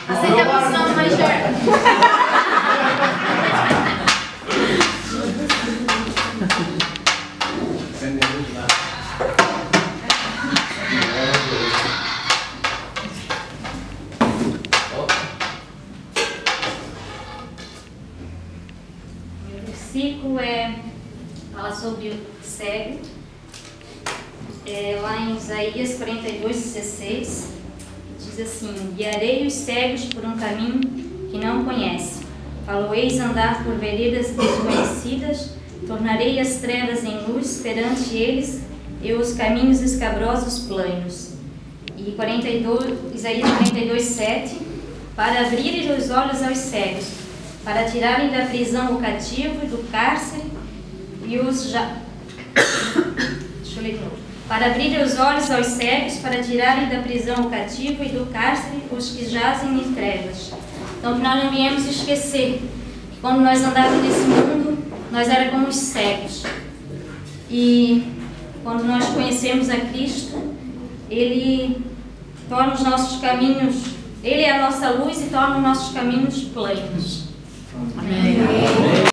Aceita a posição, não enxerga. O versículo fala sobre o cego. Lá em Isaías 42:16, diz assim: guiarei os cegos por um caminho que não conhece, falo-eis andar por veredas desconhecidas, tornarei as trevas em luz perante eles e os caminhos escabrosos planos. E Isaías 42:7, para abrir os olhos aos cegos, para tirarem da prisão o cativo e do cárcere e os Deixa eu ler de novo. Para abrir os olhos aos cegos, para tirarem da prisão o cativo e do cárcere os que jazem em trevas. Então, que nós não viemos esquecer que quando nós andávamos nesse mundo, nós éramos como os cegos. E quando nós conhecemos a Cristo, Ele torna os nossos caminhos, Ele é a nossa luz e torna os nossos caminhos planos. Amém.